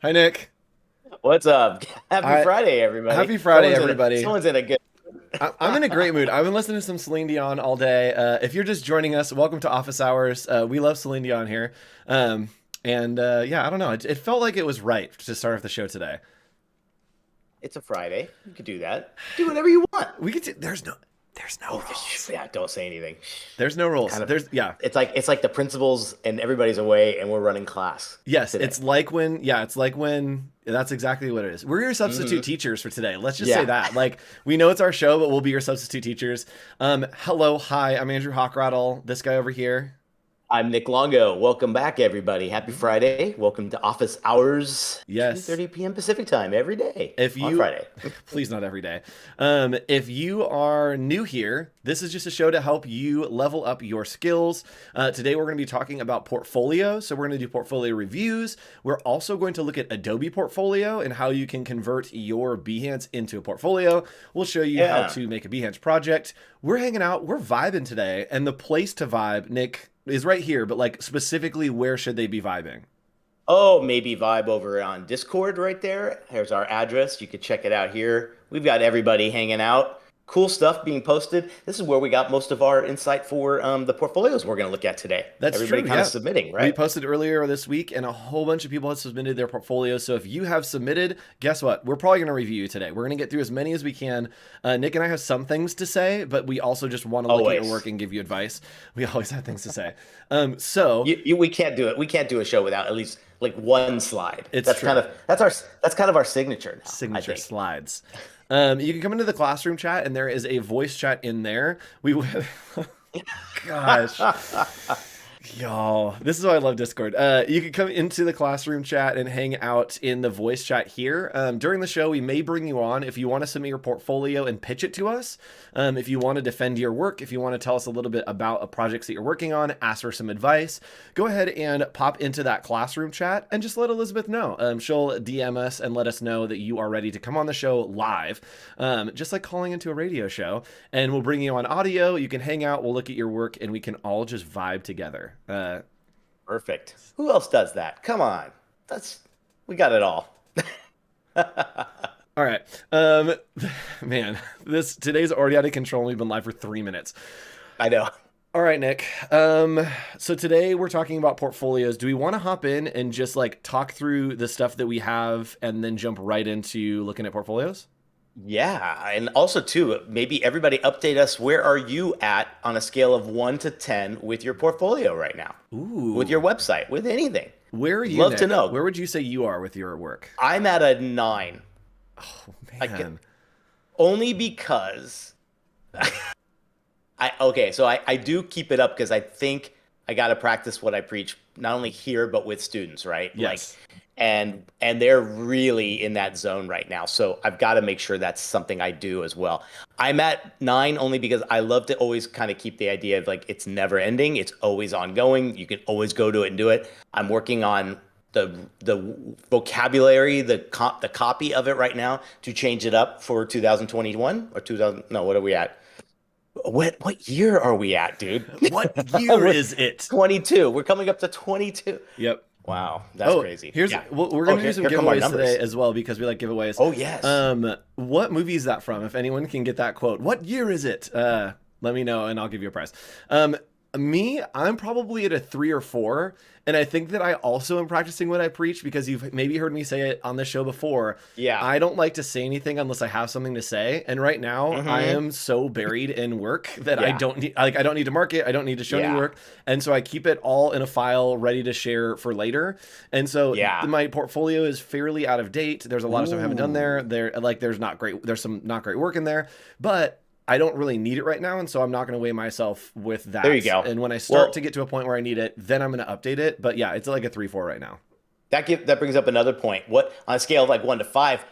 Hi, Nick. What's up? Happy I Friday, everybody. Happy Friday, everybody. Someone's in a good. I'm in a great mood. I've been listening to some Celine Dion all day. If you're just joining us, welcome to Office Hours. We love Celine Dion here. Um, yeah, I don't know. It felt like it was right to start off the show today. It's a Friday. You could do that. Do whatever you want. We could. There's no Oh, rules. yeah. Don't say anything. There's no rules. Kind of. There's yeah. It's like the principals and everybody's away and we're running class Yes, today. it's like when that's exactly what it is. We're your substitute Hmm. teachers for today. Let's just say Yeah. that. Like we know it's our show, but we'll be your substitute teachers. Hello, hi. I'm Andrew Hockrattle. This guy over here. I'm Nick Longo. Welcome back, everybody. Happy Friday. Welcome to Office Hours, Yes. 2:30 p.m. Pacific time every day If on you, Friday. please not every day. If you are new here, this is just a show to help you level up your skills. Today we're going to be talking about portfolio. So we're going to do portfolio reviews. We're also going to look at Adobe Portfolio and how you can convert your Behance into a portfolio. We'll show you how Yeah. to make a Behance project. We're hanging out. We're vibing today. And the place to vibe, Nick, is right here. But like specifically, where should they be vibing? Oh, maybe vibe over on Discord right there. Here's our address. You could check it out here. We've got everybody hanging out. Cool stuff being posted. This is where we got most of our insight for the portfolios we're going to look at today. That's Everybody true. kind of Yeah. submitting, We right? posted earlier this week, and a whole bunch of people have submitted their portfolios. So if you have submitted, guess what? We're probably going to review you today. We're going to get through as many as we can. Nick and I have some things to say, but we also just want to look at your Always. work and give you advice. We always have things to say. So We can't do it. We can't do a show without at least like one slide. it's That's kind true. of that's kind of our signature now, I Signature think. slides. You can come into the classroom chat, and there is a voice chat in there. Gosh. Y'all, this is why I love Discord. You can come into the classroom chat and hang out in the voice chat here. During the show, we may bring you on if you want to submit your portfolio and pitch it to us. If you want to defend your work, if you want to tell us a little bit about a projects that you're working on, ask for some advice, go ahead and pop into that classroom chat and just let Elizabeth know. She'll DM us and let us know that you are ready to come on the show live, just like calling into a radio show. And we'll bring you on audio. You can hang out, we'll look at your work, and we can all just vibe together. Perfect. Who else does that? Come on. That's we got it all. All right. Man, this today's already out of control. We've been live for 3 minutes. I know. All right, Nick. So today we're talking about portfolios. Do we want to hop in and just like talk through the stuff that we have and then jump right into looking at portfolios? Yeah, and also too, maybe everybody update us. Where are you at on a scale of 1 to 10 with your portfolio right now? With your Ooh. website, with anything? Where are Would you, love to Nick? know. Where would you say you are with your work? I'm at a 9. Oh, I get, man. only because I do keep it up because I think I got to practice what I preach, not only here but with students, right? Like, Yes. and they're really in that zone right now. So I've got to make sure that's something I do as well. I'm at 9 only because I love to always kind of keep the idea of like it's never ending, it's always ongoing. You can always go to it and do it. I'm working on the vocabulary, the copy of it right now to change it up for 2021 or 2000. No, what are we at? What year are we at, dude? What year We're is it? 22. We're coming up to 22. Yep. Wow, that's Oh, crazy. here's Yeah. we're Oh, gonna do some here come our giveaways today numbers. as well because we like giveaways. Oh, yes. What movie is that from? If anyone can get that quote, what year is it? Let me know and I'll give you a prize. I'm probably at a 3 or 4, and I think that I also am practicing what I preach because you've maybe heard me say it on the show before. Yeah. I don't like to say anything unless I have something to say, and right now I Hmm. am so buried in work that Yeah. I don't need to market, I don't need to show any Yeah. work, and so I keep it all in a file ready to share for later. And so Yeah. my portfolio is fairly out of date. There's a lot of stuff I haven't done there. Ooh. There's some not great work in there, but I don't really need it right now, and so I'm not going to weigh myself with There you that. go. And when I start to Well, get to a point where I need it, then I'm going to update it. But yeah, it's like a 3-4 right now. that brings up another point. What on a scale of like 1 to 5,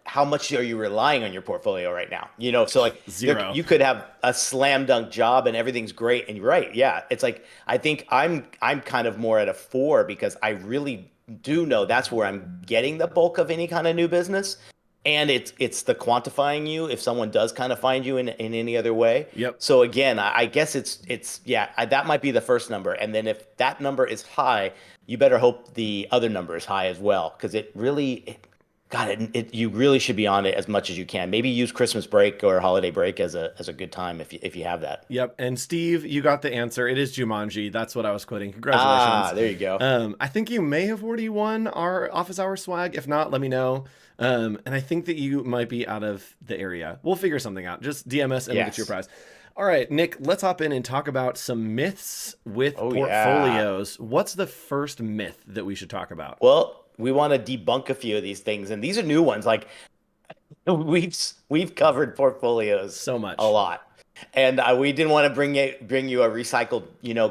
how much are you relying on your portfolio right now? So like Zero. you could have a slam dunk job and everything's great, and you're right. Yeah, it's like I think I'm kind of more at a 4 because I really do know that's where I'm getting the bulk of any kind of new business. And it's the quantifying you if someone does kind of find you in any other way. Yep. So again, I guess it's yeah, that might be the first number. And then if that number is high, you better hope the other number is high as well, because it really God, you really should be on it as much as you can. Maybe use Christmas break or holiday break as a good time if you have that. Yep. And Steve, you got the answer. It is Jumanji. That's what I was quoting. Ah, Congratulations. there you go. I think you may have already won our office hour swag. If not, let me know. And I think that you might be out of the area. We'll figure something out. Just DM us and we'll get you a Yes. prize. All right, Nick, let's hop in and talk about some myths with Oh yeah. portfolios. What's the first myth that we should talk about? Well, we want to debunk a few of these things, and these are new ones. Like we've covered portfolios So a much. lot, and we didn't want to bring you a recycled,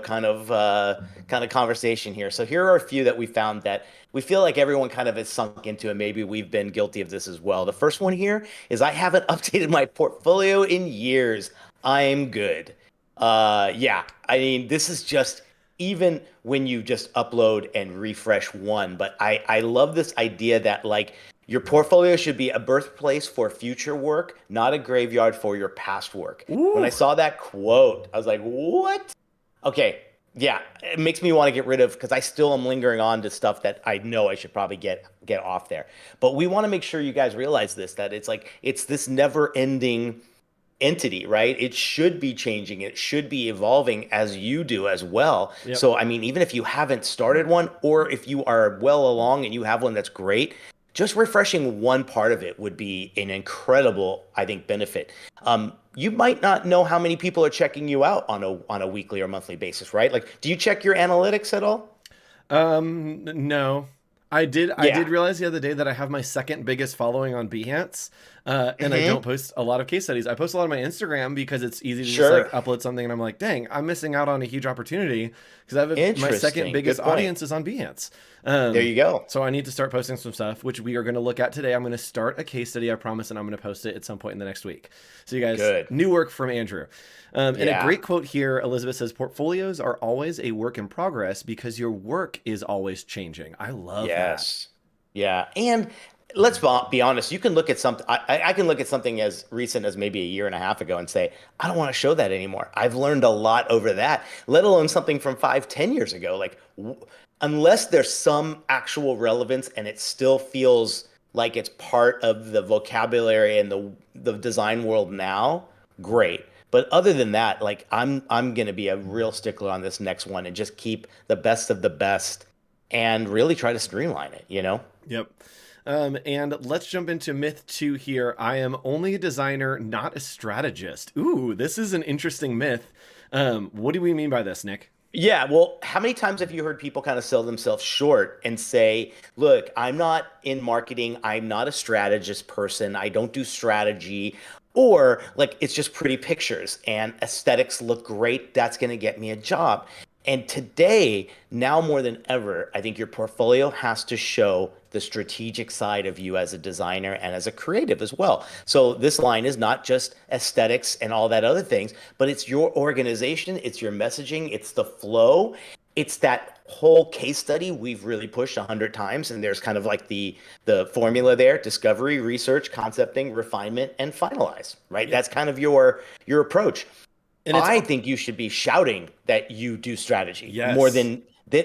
kind of conversation here. So here are a few that we found that we feel like everyone kind of has sunk into, and maybe we've been guilty of this as well. The first one here is I haven't updated my portfolio in years. I'm good. Yeah, I mean, this is just even when you just upload and refresh one, but I love this idea that like your portfolio should be a birthplace for future work, not a graveyard for your past work. When I Ooh. saw that quote, I was like, what? Okay, yeah, it makes me want to get rid of because I still am lingering on to stuff that I know I should probably get off there. But we want to make sure you guys realize this, that it's like it's this never-ending entity, right? It should be changing. It should be evolving as you do as well. Yep. So, I mean, even if you haven't started one, or if you are well along and you have one that's great, just refreshing one part of it would be an incredible, I think, benefit. You might not know how many people are checking you out on a weekly or monthly basis, right? Like, do you check your analytics at all? No. I did Yeah. realize the other day that I have my second biggest following on Behance, and I don't Hmm. post a lot of case studies. I post a lot on my Instagram because it's easy to just like Sure. upload something, and I'm like, dang, I'm missing out on a huge opportunity because my second Interesting. biggest Good point. audience is on Behance. There you go. So I need to start posting some stuff, which we are going to look at today. I'm going to start a case study, I promise, and I'm going to post it at some point in the next week. So you guys, Good. new work from Andrew. And a Yeah. great quote here, Elizabeth says, portfolios are always a work in progress because your work is always changing. I love that. Yes. Yeah. And be honest, you can look at something, I can look at something as recent as maybe a year and a half ago and say, I don't want to show that anymore. I've learned a lot over that, let alone something from 5, 10 years ago. Like, unless there's some actual relevance and it still feels like it's part of the vocabulary and the design world now, great. But other than that, like I'm gonna be a real stickler on this next one and just keep the best of the best and really try to streamline it, you know? Yep. And let's jump into myth two here. I am only a designer, not a strategist. Ooh, this is an interesting myth. What do we mean by this, Nick? Yeah, well, how many times have you heard people kind of sell themselves short and say, look, I'm not in marketing, I'm not a strategist person, I don't do strategy, or like it's just pretty pictures and aesthetics look great, that's going to get me a job. And today, now more than ever, I think your portfolio has to show the strategic side of you as a designer and as a creative as well. So this line is not just aesthetics and all that other things, but it's your organization, it's your messaging, it's the flow, it's that whole case study we've really pushed 100 times. And there's kind of like the formula there: discovery, research, concepting, refinement, and finalize. Right? Yep. That's kind of your approach. And it's I think you should be shouting that you do strategy yes.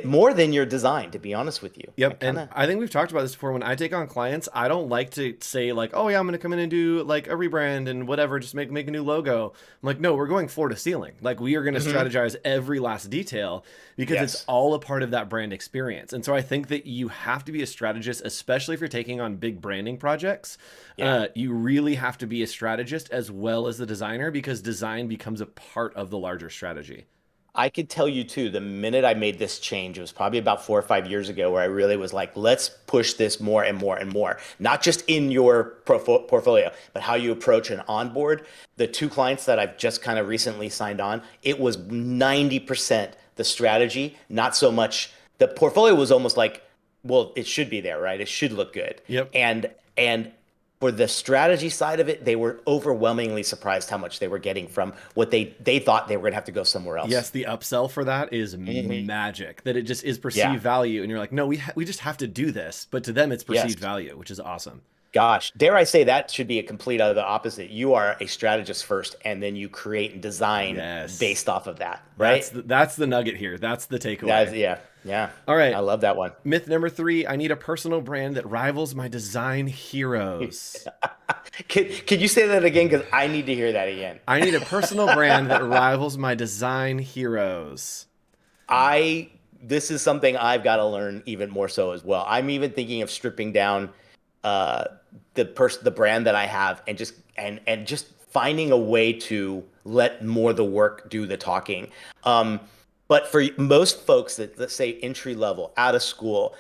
more than your design, to be honest with you. I Yep, kind and of I think we've talked about this before. When I take on clients, I don't like to say like, "Oh yeah, I'm going to come in and do like a rebrand and whatever, just make a new logo." I'm like, "No, we're going floor to ceiling. Like we are going to hmm. strategize every last detail because it's Yes. all a part of that brand experience." And so I think that you have to be a strategist, especially if you're taking on big branding projects. Yeah. You really have to be a strategist as well as the designer because design becomes a part of the larger strategy. I could tell you too, the minute I made this change, it was probably about 4 or 5 years ago where I really was like, let's push this more and more and more. Not just in your portfolio, but how you approach an onboard. The two clients that I've just kind of recently signed on, it was 90% the strategy, not so much. The portfolio was almost like, well, it should be there, right? It should look good. Yep. And for the strategy side of it, they were overwhelmingly surprised how much they were getting from what they thought they were going to have to go somewhere else. Yes, the upsell for that is Hmm. magic. That it just is Yeah. perceived value, and you're like, no, we just have to do this. But to them, it's Yes. perceived value, which is awesome. Gosh, dare I say that should be a complete other opposite. You are a strategist first, and then you create and design Yes. based off of that, right? That's the nugget here. That's the takeaway. That's yeah, yeah. All I right. love that one. Myth number 3, I need a personal brand that rivals my design heroes. Could you say that again? Because I need to hear that again. I need a personal brand that rivals my design heroes. I This is something I've got to learn even more so as well. I'm even thinking of stripping down uh, the brand that I have and just finding a way to let more of the work do the talking. Um, but for most folks that, let's say, entry level, out of school,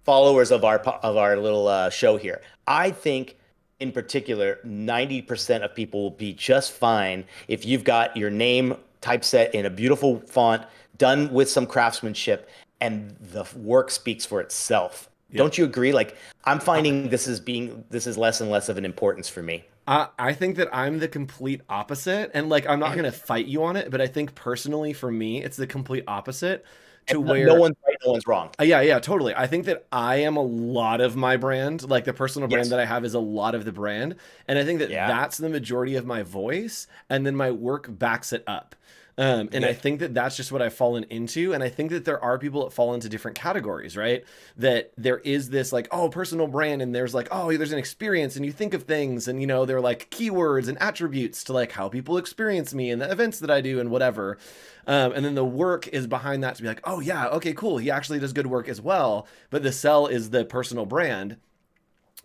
followers of our little show here, I think in particular, 90% of people will be just fine if you've got your name typeset in a beautiful font, done with some craftsmanship, and the work speaks for itself. Yep. Don't you agree? Like, I'm finding this is less and less of an importance for me. I think that I'm the complete opposite. And like, I'm not going to fight you on it, but I think personally for me, it's the complete opposite to And no where one's right, no one's wrong. yeah, yeah, totally. I think that I am a lot of my brand. Like the personal brand Yes. that I have is a lot of the brand. And I think that Yeah. that's the majority of my voice. And then my work backs it up. And I Good. think that that's just what I've fallen into. And I think that there are people that fall into different categories, right? That there is this like, oh, personal brand. And there's like, oh, there's an experience and you think of things. And, they're like keywords and attributes to like how people experience me and the events that I do and whatever. And then the work is behind that to be like, oh, yeah, okay, cool. He actually does good work as well. But the sell is the personal brand.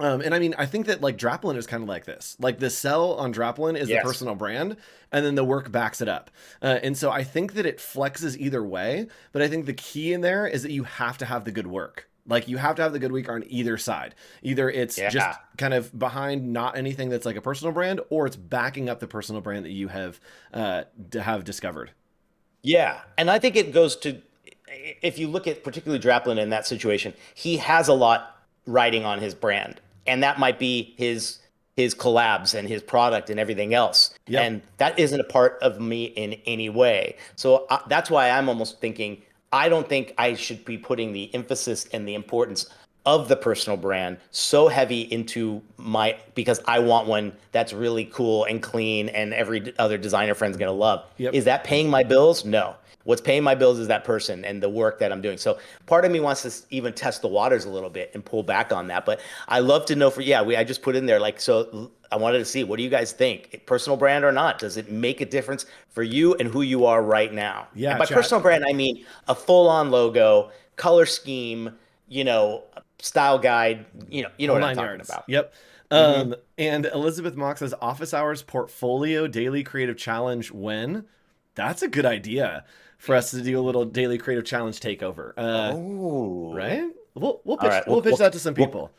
And I mean, I think that like Draplin is kind of like this. Like the sell on Draplin is the Yes. personal brand, and then the work backs it up. And so I think that it flexes either way. But I think the key in there is that you have to have the good work. Like you have to have the good week on either side. Either it's just Yeah. kind of behind not anything that's like a personal brand, or it's backing up the personal brand that you have discovered. Yeah. And I think it goes to, if you look at particularly Draplin in that situation, he has a lot riding on his brand. And that might be his collabs and his product and everything else. Yep. And that isn't a part of me in any way. So that's why I'm almost thinking I don't think I should be putting the emphasis and the importance of the personal brand so heavy into my, because I want one that's really cool and clean and every other designer friend's going to love. Yep. Is that paying my bills? No. What's paying my bills is that person and the work that I'm doing. So part of me wants to even test the waters a little bit and pull back on that. But I love to know I just put in there like, so I wanted to see, what do you guys think? Personal brand or not? Does it make a difference for you and who you are right now? Yeah, And by chat. personal brand, I mean a full on logo, color scheme, you know, style guide, you know Whole what I'm nine talking yards. about. Yep. Hmm. And Elizabeth Mock says office hours portfolio daily creative challenge when? That's a good idea for us to do a little daily creative challenge takeover. Oh, Right? We'll all pitch right. we'll pitch that to some We'll people.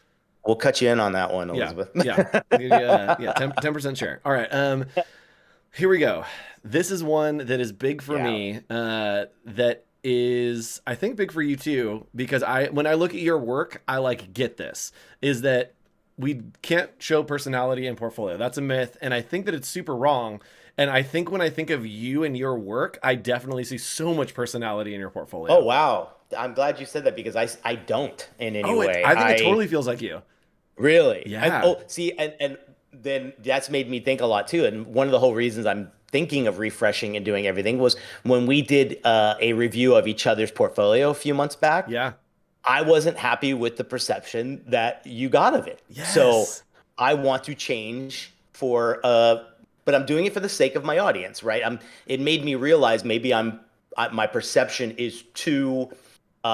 we'll cut you in on that one, Yeah. Elizabeth. Yeah. Yeah, 10% share. All right. Here we go. This is one that is big for Yeah. me. That is, I think, big for you too, because when I look at your work, I like get this is that we can't show personality in portfolio. That's a myth, and I think that it's super wrong. And I think when I think of you and your work, I definitely see so much personality in your Oh portfolio. wow. I'm glad you said that because I don't in any Oh, way. I think it totally feels like you. Really? Yeah. See, and then that's made me think a lot too. And one of the whole reasons I'm thinking of refreshing and doing everything was when we did a review of each other's portfolio a few months back. Yeah. I wasn't happy with the perception that you got of it. So Yes. I want to change but I'm doing it for the sake of my audience, right? It made me realize maybe my perception is too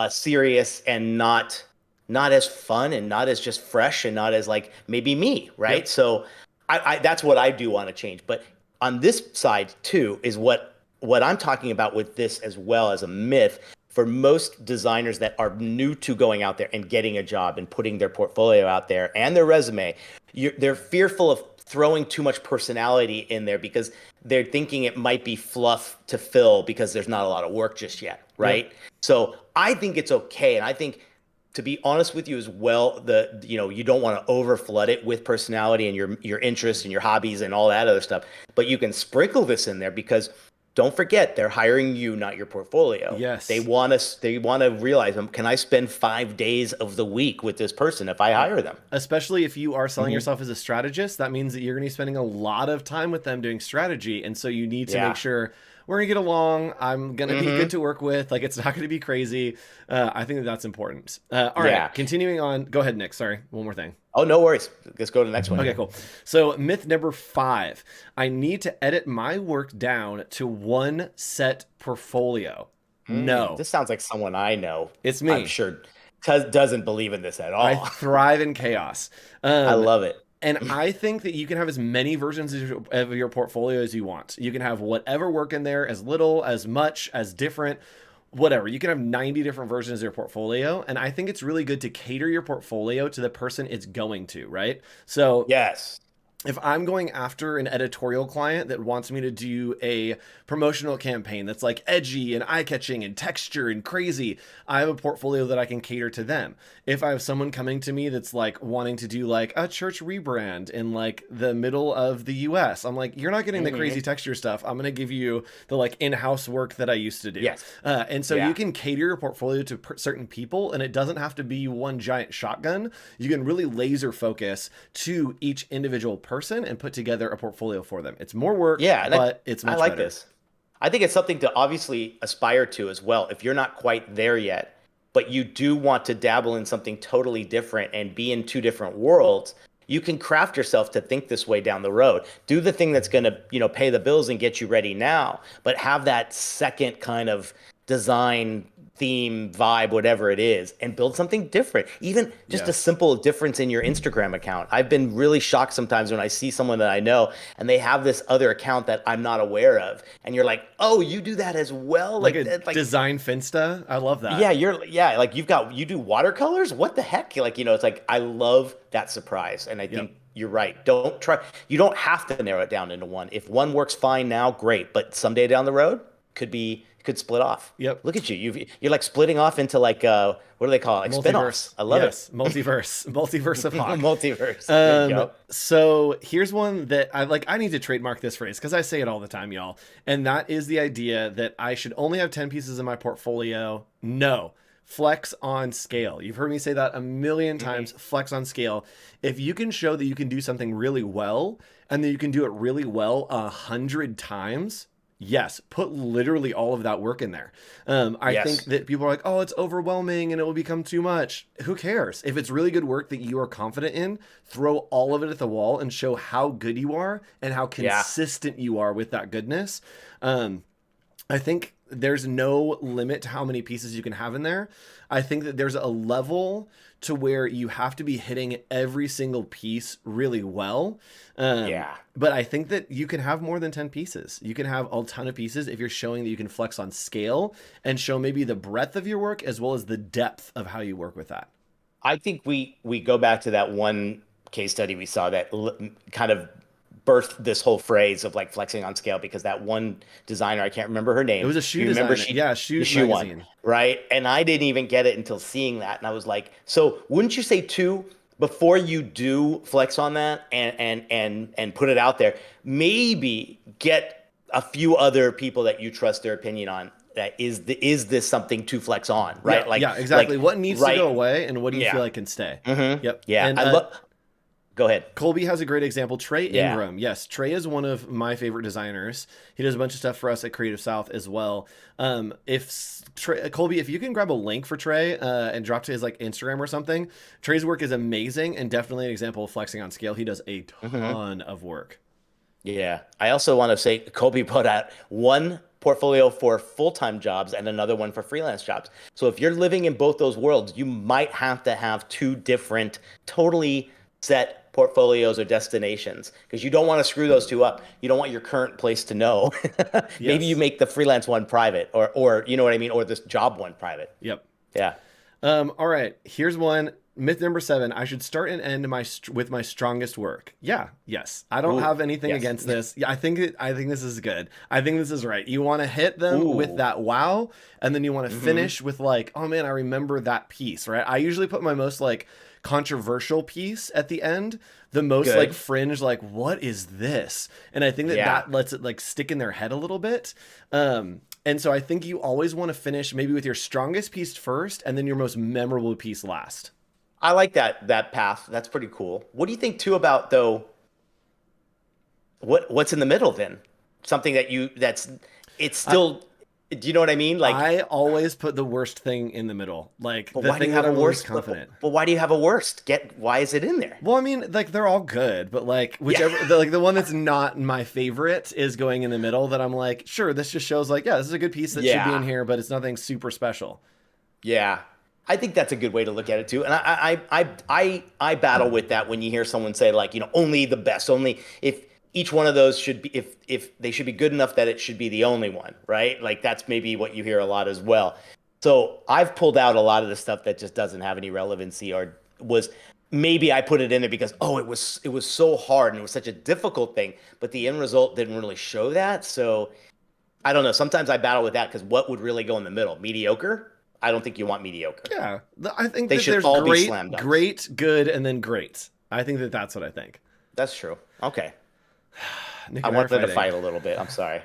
serious and not as fun and not as just fresh and not as like maybe me, right? Yep. So that's what I do want to change. But on this side too is what I'm talking about with this as well as a myth for most designers that are new to going out there and getting a job and putting their portfolio out there and their resume. They're fearful of throwing too much personality in there because they're thinking it might be fluff to fill because there's not a lot of work just yet, Yep. right? So I think it's okay, and I think to be honest with you as well, you don't want to over flood it with personality and your interests and your hobbies and all that other stuff, but you can sprinkle this in there because don't forget they're hiring you, not your portfolio. They Yes. want us. They want to realize, can I spend 5 days of the week with this person if I Yep. hire them? Especially if you are selling Hmm. yourself as a strategist, that means that you're going to be spending a lot of time with them doing strategy. And so you need to make Yeah. sure we're going to get along. I'm going to be good Hmm. to work with. Like, it's not going to be crazy. I think that that's important. All right. Yeah. Continuing on. Go ahead, Nick. Sorry. One more thing. Oh, no worries. Let's go to the next one Okay, here. cool. So, myth number 5, I need to edit my work down to one set portfolio. No, This sounds like someone I know. it's I'm me. sure doesn't believe in this at I all. thrive in chaos. I Um, love it. And I think that you can have as many versions of your portfolio as you want. You can have whatever work in there, as little, as much, as different, whatever. You can have 90 different versions of your portfolio. And I think it's really good to cater your portfolio to the person it's going to, right? So Yes. if I'm going after an editorial client that wants me to do a promotional campaign that's like edgy and eye-catching and texture and crazy, I have a portfolio that I can cater to them. If I have someone coming to me that's like wanting to do like a church rebrand in like the middle of the US, I'm like, you're not getting the crazy Hmm. texture stuff. I'm going to give you the like in-house work that I used to do. Yes. And so you Yeah. can cater your portfolio to certain people, and it doesn't have to be one giant shotgun. You can really laser focus to each individual person and put together a portfolio for them. It's more work, Yeah. And but it's I much like better. this. I think it's something to obviously aspire to as well. If you're not quite there yet, but you do want to dabble in something totally different and be in two different worlds, you can craft yourself to think this way down the road. Do the thing that's going to, pay the bills and get you ready now, but have that second kind of design theme vibe, whatever it is, and build something different. Even just a Yes. simple difference in your Instagram account. I've been really shocked sometimes when I see someone that I know and they have this other account that I'm not aware of, and you're like, oh, you do that as well, Like a like design finsta. I love yeah, that. yeah, like you do watercolors. What the heck? Like, it's like I love that surprise, and I Yep. think you're right. Don't try. You don't have to narrow it down into one. If one works fine now, great. But someday down the road, could split off. Yep. Look at you. You're like splitting off into like what do they call it? Like spinoffs. Multiverse. I love it. Yes. Multiverse. Multiverse of Hawk. Multiverse. There you go. So here's one that I like. I need to trademark this phrase because I say it all the time, y'all. And that is the idea that I should only have 10 pieces in my portfolio. No. Flex on scale. You've heard me say that a million times. Flex on scale. If you can show that you can do something really well and that you can do it really well 100 times, yes, put literally all of that work in there. I think Yes. that people are like, oh, it's overwhelming and it will become too much. Who cares? If it's really good work that you are confident in, throw all of it at the wall and show how good you are and how Yeah. consistent you are with that goodness. I think there's no limit to how many pieces you can have in there. I think that there's a level to where you have to be hitting every single piece really well. Yeah. But I think that you can have more than 10 pieces. You can have a ton of pieces if you're showing that you can flex on scale and show maybe the breadth of your work as well as the depth of how you work with that. I think we go back to that one case study we saw that kind of birthed this whole phrase of like flexing on scale because that one designer, I can't remember her It name. was a Do shoe you remember designer. Yeah, the shoes shoe one, magazine. right? And I didn't even get it until seeing that, and I was like, so wouldn't you say too, before you do flex on that and put it out there, maybe get a few other people that you trust their opinion on. That is this something to flex on, Yeah, right? Like yeah, exactly. What needs to go right, away and what do you feel yeah, like can stay? Yep. yeah. And I love. Go ahead. Colby has a great example. Trey Yeah. Ingram. Yes, Trey is one of my favorite designers. He does a bunch of stuff for us at Creative South as well. If Trey, Colby, if you can grab a link for Trey and drop to his like Instagram or something, Trey's work is amazing and definitely an example of flexing on scale. He does a ton of work. Yeah. I also want to say Kobe put out one portfolio for full-time jobs and another one for freelance jobs. So if you're living in both those worlds, you might have to have two different, totally set portfolios or destinations because you don't want to screw those two up. You don't want your current place to know. Maybe you Yes. make the freelance one private or you know what I mean, or this job one private. Yep. Yeah. All right. Here's one. myth number 7, I should start and end with my strongest work. Yeah, yes. I don't Ooh, have anything yes. against this. Yeah, I think this is good. I think this is right. You want to hit them with Ooh. that wow, and then you want to Mm-hmm. finish with like, oh man, I remember that piece, right? I usually put my most like controversial piece at the end, the most like Good. fringe, like what is this? And I think that Yeah. that lets it like stick in their head a little bit. And so I think you always want to finish maybe with your strongest piece first and then your most memorable piece last. I like that path. That's pretty cool. What do you think too about though what's in the middle then? Something that you that's it's I, still do you know what I mean? Like, I always put the worst thing in the middle, like but the why do you thing that have a I'm the least worst? confident. But why do you have a worst? Get why is it in there? Well, I mean, like they're all good, but like Yeah. whichever, like the one that's not my favorite is going in the middle. That I'm like, sure, this just shows like, yeah, this is a good piece that should be in Yeah. here, but it's nothing super special. Yeah. I think that's a good way to look at it too. And I battle with that when you hear someone say like, only the best, only if each one of those should be if they should be good enough that it should be the only one, right? Like that's maybe what you hear a lot as well. So I've pulled out a lot of the stuff that just doesn't have any relevancy or was maybe I put it in there because it was so hard and it was such a difficult thing, but the end result didn't really show that. So I don't know. Sometimes I battle with that because what would really go in the middle? Mediocre? I don't think you want mediocre. Yeah, I think They that should there's all be slam great, dunks. great, good, and then great. I think that that's what I think. That's true. Okay. Nick I and I are wanted to fighting. fight a little bit. I'm sorry.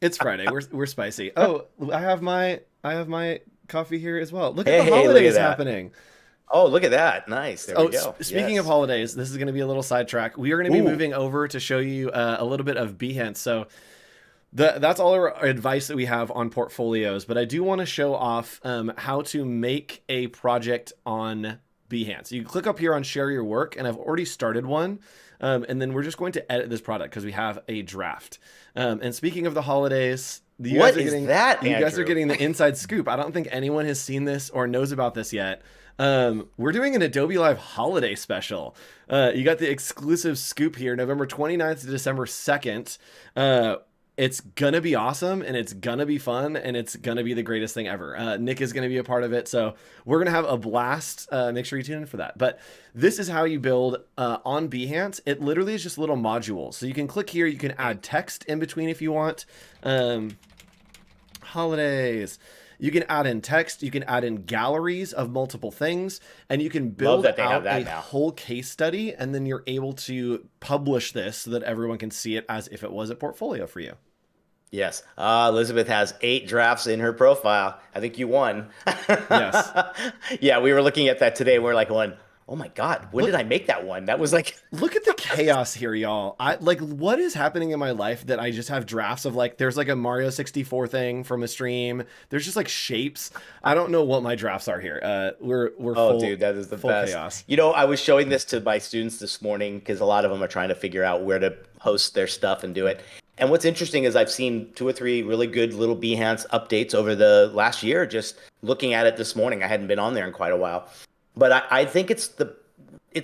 It's Friday. We're spicy. Oh, I have my coffee here as well. Look at the Hey, look at holidays that. happening. Oh, look at that. Nice. There we Oh, go. speaking of Yes. holidays, this is going to be a little sidetrack. We are going to be Ooh. moving over to show you a little bit of Behance. So that's all our advice that we have on portfolios. But I do want to show off how to make a project on Behance. You click up here on share your work, and I've already started one. And then we're just going to edit this product because we have a draft. And speaking of the holidays, What is that, you guys are Andrew? getting the inside scoop. I don't think anyone has seen this or knows about this yet. We're doing an Adobe Live holiday special. You got the exclusive scoop here, November 29th to December 2nd. It's gonna be awesome and it's gonna be fun and it's gonna be the greatest thing ever. Nick is gonna be a part of it, so we're gonna have a blast. Make sure you tune in for that. But this is how you build on Behance. It literally is just little modules. So you can click here, you can add text in between if you want. Holidays. You can add in text, you can add in galleries of multiple things, and you can Love build that they have out that a now. whole case study, and then you're able to publish this so that everyone can see it as if it was a portfolio for you. Yes. Elizabeth has 8 drafts in her profile. I think you won. Yes. Yeah, we were looking at that today. We're like, one, oh my God, when did Look, I make that one? That was like, look at the chaos here, y'all. I like what is happening in my life that I just have drafts of like there's like a Mario 64 thing from a stream. There's just like shapes. I don't know what my drafts are here. We're oh, dude, that is the full best. chaos. I was showing this to my students this morning because a lot of them are trying to figure out where to host their stuff and do it. And what's interesting is I've seen 2 or 3 really good little Behance updates over the last year. Just looking at it this morning, I hadn't been on there in quite a while, but I think it's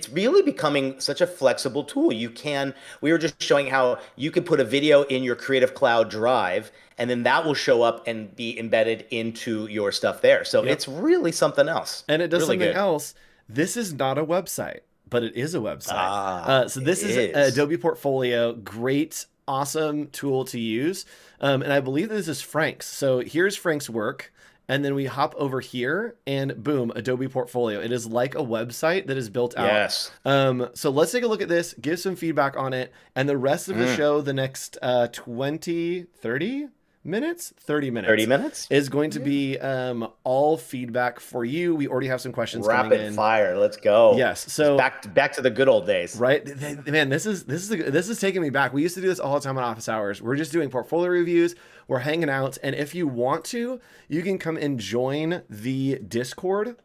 really becoming such a flexible tool. We were just showing how you can put a video in your Creative Cloud Drive, and then that will show up and be embedded into your stuff there. So Yep. it's really something else. And it does Really something good. else. This is not a website, but it is a website. So It this is is. Adobe Portfolio. Great, awesome tool to use. And I believe this is Frank's. So here's Frank's work. And then we hop over here and boom, Adobe Portfolio. It is like a website that is built out. Yes. So let's take a look at this, give some feedback on it. And the rest of the Mm. show, the next 20, 30 minutes, 30 30 minutes minutes? is going to Yeah. be all feedback for you. We already have some questions coming Rapid in. fire. Let's go. Yes. It's So back to the good old days. right, man, this is taking me back. We used to do this all the time on office hours. We're just doing portfolio reviews. We're hanging out, and if you want to, you can come and join the Discord.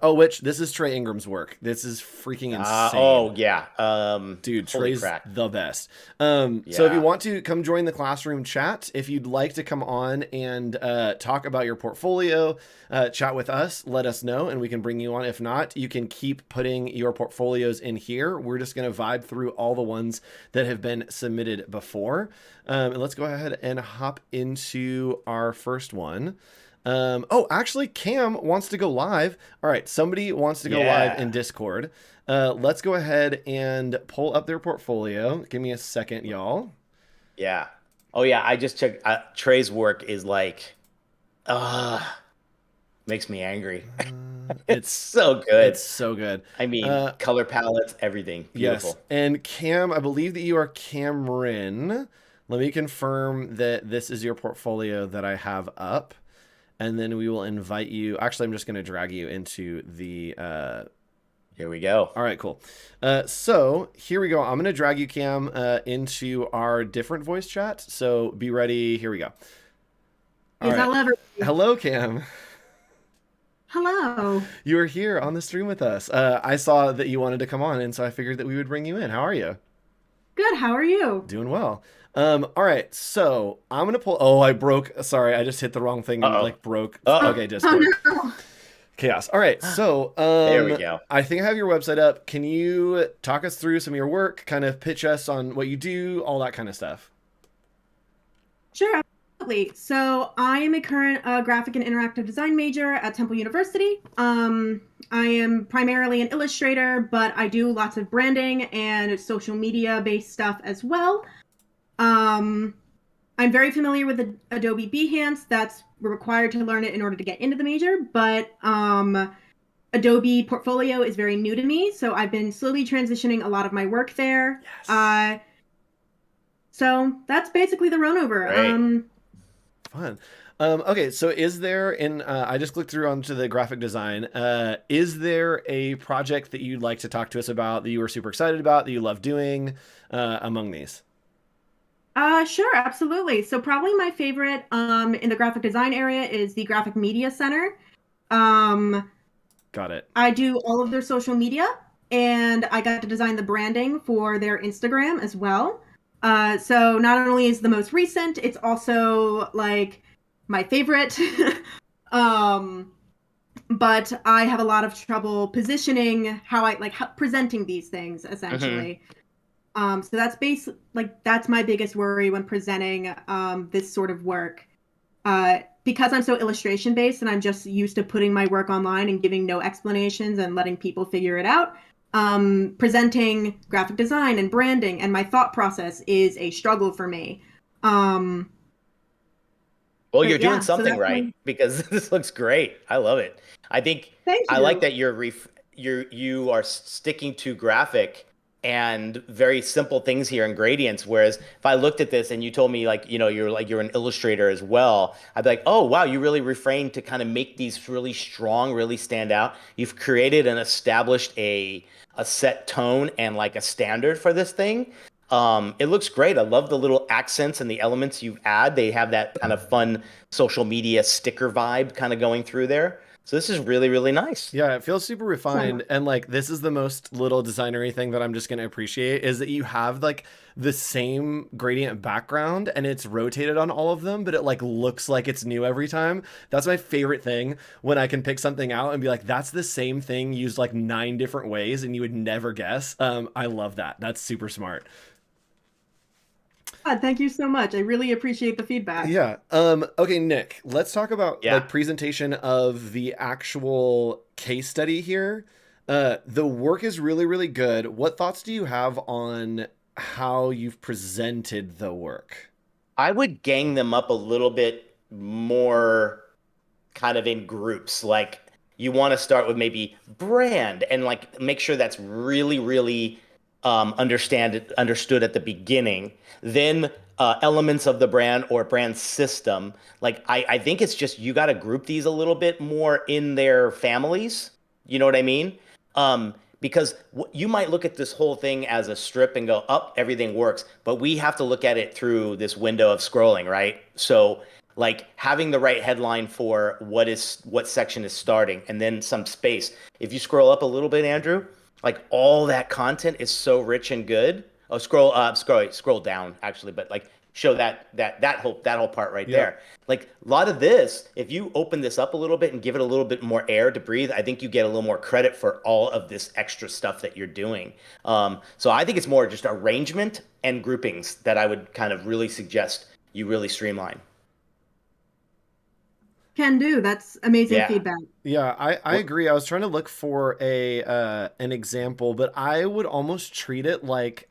Which this is Trey Ingram's work. This is freaking insane. Oh yeah. Dude, Holy Trey's crack. the best. So if you Yeah. want to come join the classroom chat, if you'd like to come on and talk about your portfolio, chat with us, let us know, and we can bring you on. If not, you can keep putting your portfolios in here. We're just going to vibe through all the ones that have been submitted before. And let's go ahead and hop into our first one. Oh, actually, Cam wants to go live. All right, somebody wants to go live in Yeah. Discord. Let's go ahead and pull up their portfolio. Give me a second, y'all. Yeah. Oh yeah, I just checked. Trey's work is like, uh, makes me angry. It's It's so it's good. so good. I mean, Uh, color palettes, everything. yes, Beautiful. and Cam, I believe that you are Cameron. Let me confirm that this is your portfolio that I have up, and then we will invite you. Actually, I'm just going to drag you into the Here we go. all right, cool. So here we go. I'm going to drag you, Cam, into our different voice chat. So be ready. Here we go. All Yes, right. I love everybody. Hello, Cam. Hello. You are here on the stream with us. I saw that you wanted to come on, and so I figured that we would bring you in. How are you? Good. How are you? Doing well. All right. So I'm gonna pull. Oh, I broke. Sorry, I just hit the wrong thing and Uh-oh. like broke. Uh-oh. Okay, Oh Discord. no. Chaos. All right. So There we go. I think I have your website up. Can you talk us through some of your work? Kind of pitch us on what you do, all that kind of stuff. Sure, absolutely. So I am a current graphic and interactive design major at Temple University. I am primarily an illustrator, but I do lots of branding and social media based stuff as well. Um, I'm very familiar with the Adobe Behance. That's required to learn it in order to get into the major, but Adobe Portfolio is very new to me, so I've been slowly transitioning a lot of my work there. Yes. So that's basically the run over. Great. Fun. Okay, so is there in I just clicked through onto the graphic design. Is there a project that you'd like to talk to us about that you were super excited about that you love doing among these? Sure, absolutely. So probably my favorite in the graphic design area is the Graphic Media Center. Um, Got it. I do all of their social media, and I got to design the branding for their Instagram as well. So not only is the most recent, it's also like my favorite. um, but I have a lot of trouble positioning how I like presenting these things Hmm. essentially. So that's that's my biggest worry when presenting this sort of work. Because I'm so illustration based and I'm just used to putting my work online and giving no explanations and letting people figure it out. Presenting graphic design and branding and my thought process is a struggle for me. Um, Well, you're but doing yeah, so something that's right my because this looks great. I love it. I think thank I like you. that you are sticking to graphic and very simple things here and gradients. Whereas if I looked at this and you told me like, you're an illustrator as well, I'd be like, oh wow, you really refrained to kind of make these really strong, really stand out. You've created and established a set tone and like a standard for this thing. It looks great. I love the little accents and the elements you add. They have that kind of fun social media sticker vibe kind of going through there. So this is really, really nice. Yeah, it feels super So refined, and like this is the most little designery thing that I'm just gonna appreciate is that you have like the same gradient background and it's rotated on all of them, but it like looks like it's new every time. That's my favorite thing when I can pick something out and be like, that's the same thing used like 9 different ways and you would never guess. I love that. That's super smart. thank you so much. I really appreciate the feedback. Yeah. Okay, Nick, let's talk about Yeah. like presentation of the actual case study here. The work is really, really good. What thoughts do you have on how you've presented the work? I would gang them up a little bit more kind of in groups. Like you want to start with maybe brand and like make sure that's really, really understood at the beginning. Then elements of the brand or brand system. Like I think it's just you got to group these a little bit more in their families. You know what I mean? Because you might look at this whole thing as a strip and go, up, everything works. But we have to look at it through this window of scrolling, right? So like having the right headline for what section is starting and then some space. If you scroll up a little bit, Andrew, like all that content is so rich and good. Oh, scroll down actually, but like show that whole part right Yep. there. Like a lot of this, if you open this up a little bit and give it a little bit more air to breathe, I think you get a little more credit for all of this extra stuff that you're doing. So I think it's more just arrangement and groupings that I would kind of really suggest you really streamline. Can do. That's amazing Yeah. feedback. Yeah, I Well, agree. I was trying to look for a an example, but I would almost treat it like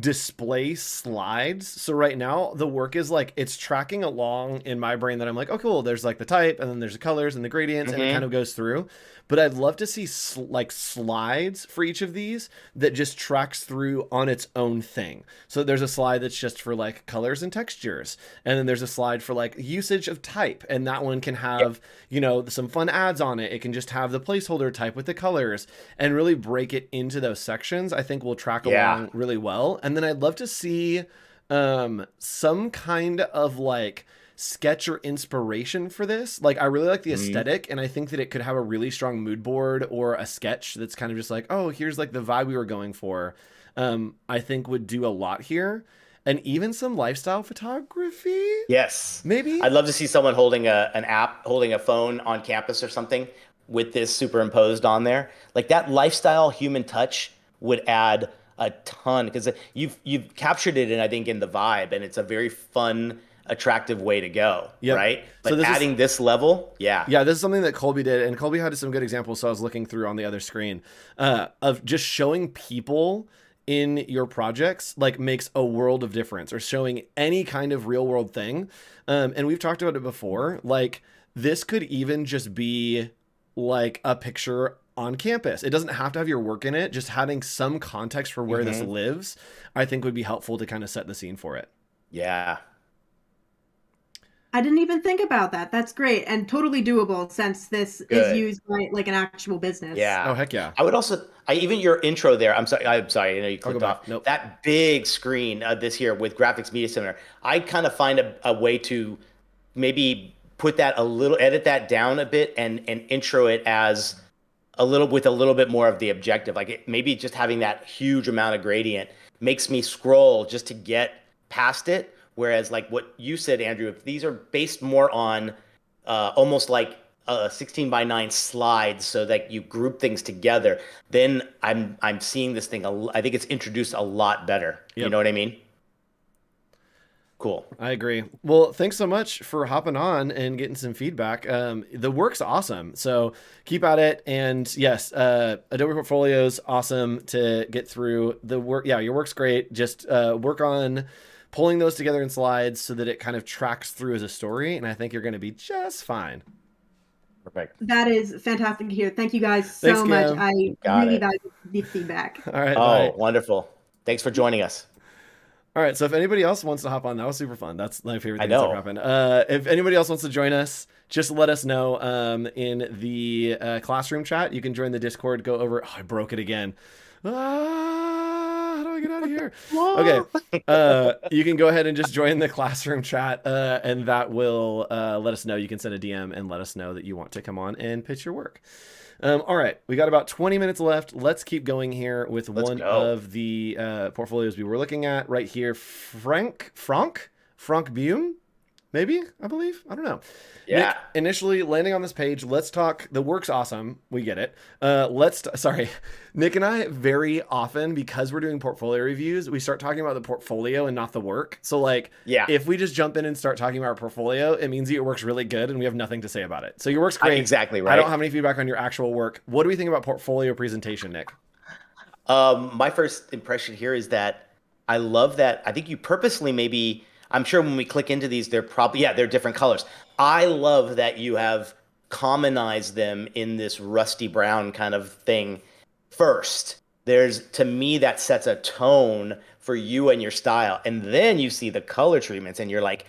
display slides. So right now the work is like it's tracking along in my brain that I'm like, oh cool, there's like the type and then there's the colors and the gradients and it kind hmm of goes through. But I'd love to see like slides for each of these that just tracks through on its own thing. So there's a slide that's just for like colors and textures, and then there's a slide for like usage of type, and that one can Yeah. have, some fun ads on it. It can just have the placeholder type with the colors and really break it into those sections. I think will track Yeah. along really well. And then I'd love to see some kind of like sketch or inspiration for this. Like I really like the hmm aesthetic, and I think that it could have a really strong mood board or a sketch that's kind of just like, oh, here's like the vibe we were going for. I think would do a lot here. And even some lifestyle photography, Yes. maybe. I'd love to see someone holding an app, holding a phone on campus or something with this superimposed on there. Like that lifestyle human touch would add a ton because you've captured it in I think in the vibe and it's a very fun, attractive way to go, Yep. right? So But this is adding this level, yeah. Yeah, this is something that Colby did, and Colby had some good examples. So I was looking through on the other screen of just showing people in your projects like makes a world of difference, or showing any kind of real world thing. And we've talked about it before. Like this could even just be like a picture on campus. It doesn't have to have your work in it. Just having some context for where this hmm lives, I think would be helpful to kind of set the scene for it. Yeah. I didn't even think about that. That's great and totally doable since this is Good. used by like an actual business. Oh Yeah. heck yeah! I would also, I even your intro there. I'm sorry. I know you I'll go clicked back. off Nope. that big screen this here with Graphics Media Center. I kind of find a way to maybe put that a little, edit that down a bit, and intro it as a little with a little bit more of the objective. Like maybe just having that huge amount of gradient makes me scroll just to get past it. Whereas like what you said, Andrew, if these are based more on almost like 16 by 9 slides so that you group things together, then I'm seeing this thing. I think it's introduced a lot better. You Yep. know what I mean? Cool. I agree. Well, thanks so much for hopping on and getting some feedback. The work's awesome, so keep at it. And yes, Adobe Portfolio's awesome to get through. The work, yeah, your work's great. Just work on pulling those together in slides so that it kind of tracks through as a story, and I think you're going to be just fine. Perfect. That is fantastic to hear. Thank you guys Thanks, so much. Cam. I Got really it. value the feedback. All right, bye. Oh, wonderful. Thanks for joining us. All right, so if anybody else wants to hop on, that was super fun. That's my favorite I thing that's ever know. happened. If anybody else wants to join us, just let us know in the classroom chat. You can join the Discord. Go over. Oh, I broke it again. How do I get out of here? Okay. Whoa. You can go ahead and just join the classroom chat, and that will let us know. You can send a DM and let us know that you want to come on and pitch your work. All right, we got about 20 minutes left. Let's keep going here with Let's one go. of the portfolios we were looking at right here. Frank Bume, maybe, I believe. I don't know. Nick, Yeah. initially landing on this page, let's talk. The work's awesome. We get it. Sorry. Nick and I very often, because we're doing portfolio reviews, we start talking about the portfolio and not the work. So like, Yeah. if we just jump in and start talking about our portfolio, it means your work's really good and we have nothing to say about it. So your work's great. Exactly I don't right. have any feedback on your actual work. What do we think about portfolio presentation, Nick? My first impression here is that I love that. I think you purposely maybe, I'm sure when we click into these, they're probably, yeah, they're different colors. I love that you have commonized them in this rusty brown kind of thing first. To me, that sets a tone for you and your style. And then you see the color treatments and you're like,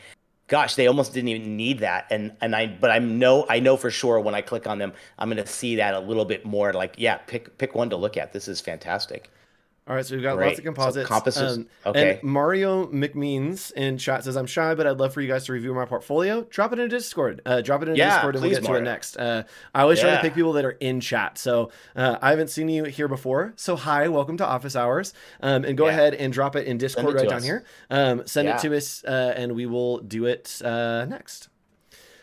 gosh, they almost didn't even need that. But I know for sure when I click on them, I'm going to see that a little bit more like, yeah, pick one to look at. This is fantastic. All right, so we've got lots of Great. So composites. compasses. And Okay. Mario McMeans in chat says, I'm shy, but I'd love for you guys to review my portfolio. Drop it in Discord. Drop it in Yeah, Discord and we'll please, get to it Mario. next. I always try to Yeah. pick people that are in chat. So I haven't seen you here before. So hi, welcome to office hours. And go Yeah. ahead and drop it in Send Discord it right to down us. here. Send it Yeah. to us and we will do it next.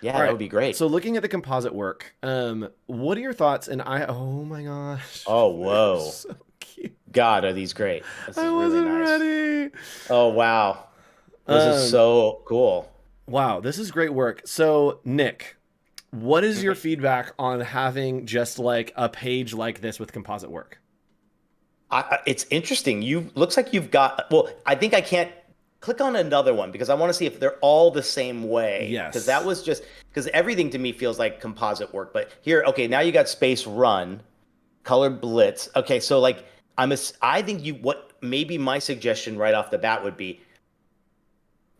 Yeah, All that right. would be great. So looking at the composite work, what are your thoughts? And oh my gosh. Oh, They're whoa. so cute. God, are these great? This I is really wasn't nice. ready. Oh, wow. This is Um, so cool. Wow, this is great work. So, Nick, what is your feedback on having just like a page like this with composite work? It's interesting. You looks like you've got. Well, I think I can't click on another one because I want to see if they're all the same way. Because that Yes. was just because everything to me feels like composite work. But here, okay, now you got space run, color blitz. Okay, so like I think you what maybe my suggestion right off the bat would be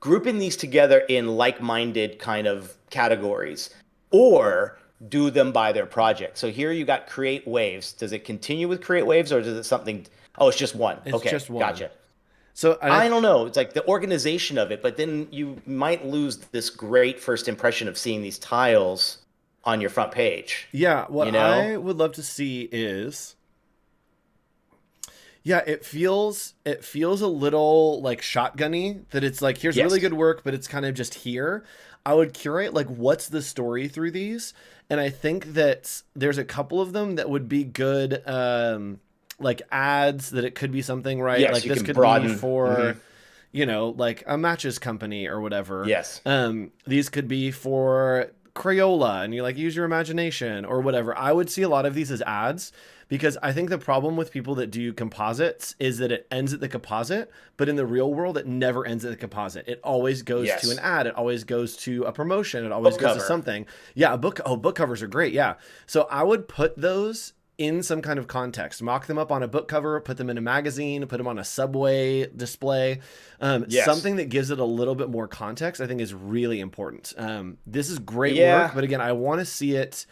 grouping these together in like-minded kind of categories, or do them by their project. So here you got create waves. Does it continue with create waves, or does it something? Oh, it's just one. It's Okay, just one. gotcha. So, I don't know. It's like the organization of it, but then you might lose this great first impression of seeing these tiles on your front page. yeah, You what know? I would love to see is, yeah, it feels a little like shotgunny, that it's like, here's really Yes. good work, but it's kind of just here. I would curate like, what's the story through these, and I think that there's a couple of them that would be good, like ads, that it could be something, right? Yes, Like you this can could be broaden. for, like a matches company or whatever. Yes. These could be for Crayola, and you like use your imagination or whatever. I would see a lot of these as ads, because I think the problem with people that do composites is that it ends at the composite, but in the real world, it never ends at the composite. It always goes to an Yes. ad. It always goes to a promotion. It always Book goes to cover. something. Yeah, a book. Oh, book covers are great. Yeah. So I would put those in some kind of context, mock them up on a book cover, put them in a magazine, put them on a subway display. Yes. Something that gives it a little bit more context, I think, is really important. This is great work, Yeah. but again, I want to see it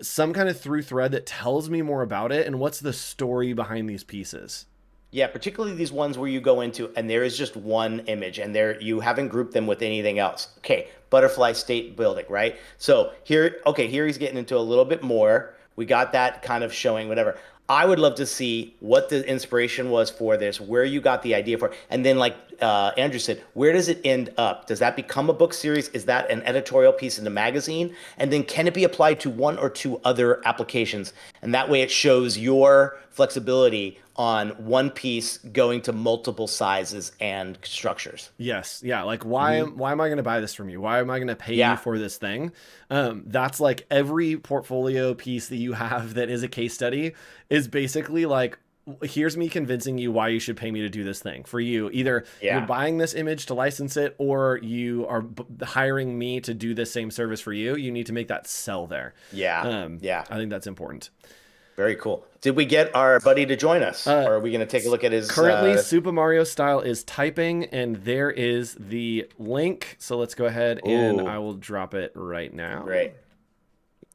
some kind of through thread that tells me more about it and what's the story behind these pieces. Yeah, particularly these ones where you go into and there is just one image and there you haven't grouped them with anything else. Okay, butterfly state building, right? So here, okay, here he's getting into a little bit more. We got that kind of showing whatever. I would love to see what the inspiration was for this, where you got the idea for, and then like Andrew said, where does it end up? Does that become a book series? Is that an editorial piece in the magazine? And then can it be applied to one or two other applications? And that way it shows your flexibility on one piece going to multiple sizes and structures. Yes, yeah. Like, why am I going to buy this from you? Why am I going to pay you Yeah. for this thing? That's like every portfolio piece that you have that is a case study is basically like, here's me convincing you why you should pay me to do this thing for you. Either you're Yeah. buying this image to license it, or you are hiring me to do the same service for you. You need to make that sell there. Yeah. Yeah. I think that's important. Very cool. Did we get our buddy to join us, or are we going to take a look at his? Currently, Super Mario Style is typing, and there is the link. So let's go ahead and Ooh, I will drop it right now. great.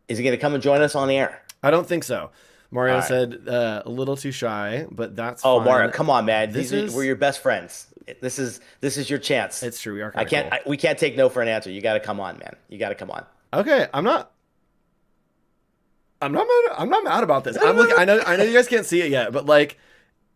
Is he going to come and join us on the air? I don't think so. All Mario right. said a little too shy, but that's Oh, Mario, fine. come on, man. This We're is, your best friends. This is your chance. it's true. We are I kind of can't. cool. We can't take no for an answer. You got to come on, man. You got to come on. Okay, I'm not mad about this. I'm looking. I know you guys can't see it yet, but like,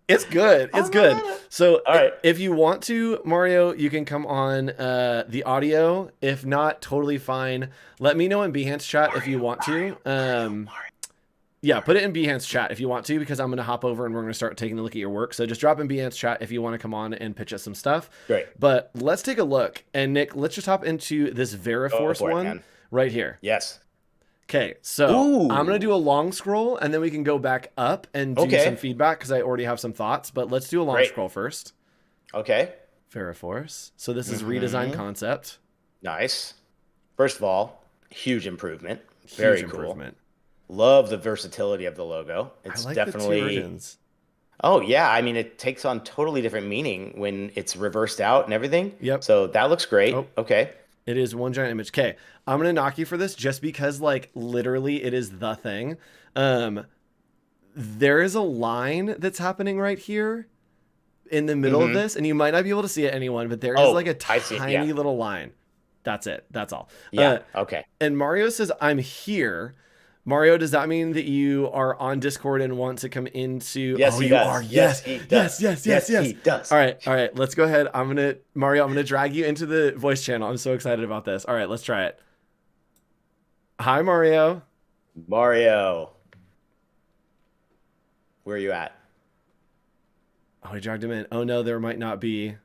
it's good. It's good. So All right. if you want to, Mario, you can come on the audio. If not, totally fine. Let me know in Behance chat if you want to. Yeah, put it in Behance chat if you want to, because I'm going to hop over and we're going to start taking a look at your work. So just drop in Behance chat if you want to come on and pitch us some stuff. Great. But let's take a look. And Nick, let's just hop into this Go Veriforce for it, one man. right here. Yes. Okay, so Ooh. I'm going to do a long scroll, and then we can go back up and do Okay. some feedback, because I already have some thoughts. But let's do a long Great. scroll first. Okay. Veriforce. So this is Mm-hmm. redesign concept. Nice. First of all, huge improvement. Huge Very cool. improvement. Love the versatility of the logo. I It's like definitely. the two versions. Oh yeah, I mean it takes on totally different meaning when it's reversed out and everything. Yep. So that looks great. Oh. Okay. It is one giant image. Okay, I'm gonna knock you for this just because, like, literally, it is the thing. There is a line that's happening right here in the middle of this, and you might not be able to see it, anyone, but there is Oh, like a I see it, tiny yeah. little line. That's it. That's all. Yeah. Okay. And Mario says, "I'm here." Mario, does that mean that you are on Discord and want to come into? Yes, oh, he you does. are. Yes, Yes, he does. yes, yes, yes, Yes, yes. he does. All right, all right. Let's go ahead. Mario, I'm gonna drag you into the voice channel. I'm so excited about this. All right, let's try it. Hi, Mario. Mario. Where are you at? Oh, we dragged him in. Oh no, there might not be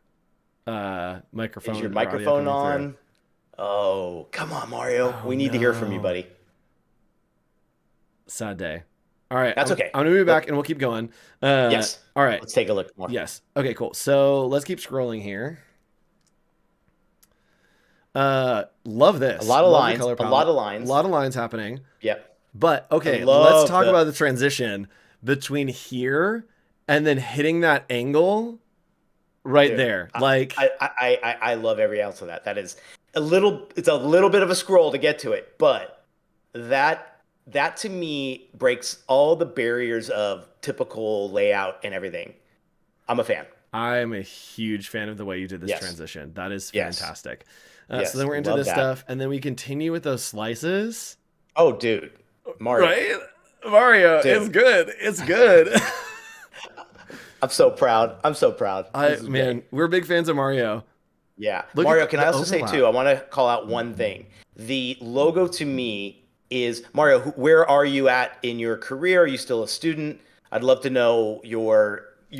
microphone. Is your or audio microphone coming on? through. Oh, come on, Mario. Oh We need to hear from you, no. buddy. Sad day. All right, That's okay. I'm gonna move back Let, and we'll keep going. yes. All right. Let's take a look more. Yes. Okay, cool. So let's keep scrolling here. Love A this. lot of Love the lines, color a lot palette. of A lines. lot of lines happening. Yep. But I okay, let's love talk the about the transition between here and then hitting that angle right dude. there. Like I love every ounce of that. That is it's a little bit of a scroll to get to it, but that to me breaks all the barriers of typical layout and everything. I'm a fan. I'm a huge fan of the way you did this Yes. transition. That is Yes. fantastic. So Yes. then we're into Love this that. stuff, and then we continue with those slices. Oh, dude. Mario. Right? Mario, it's Dude. good. It's good. I'm so proud. I'm so proud. This is Man, great. we're big fans of Mario. Yeah. Look Mario, at can I the also say overlap. too, I want to call out one thing. The logo to me is Mario, where are you at in your career? Are you still a student? I'd love to know Oh yeah,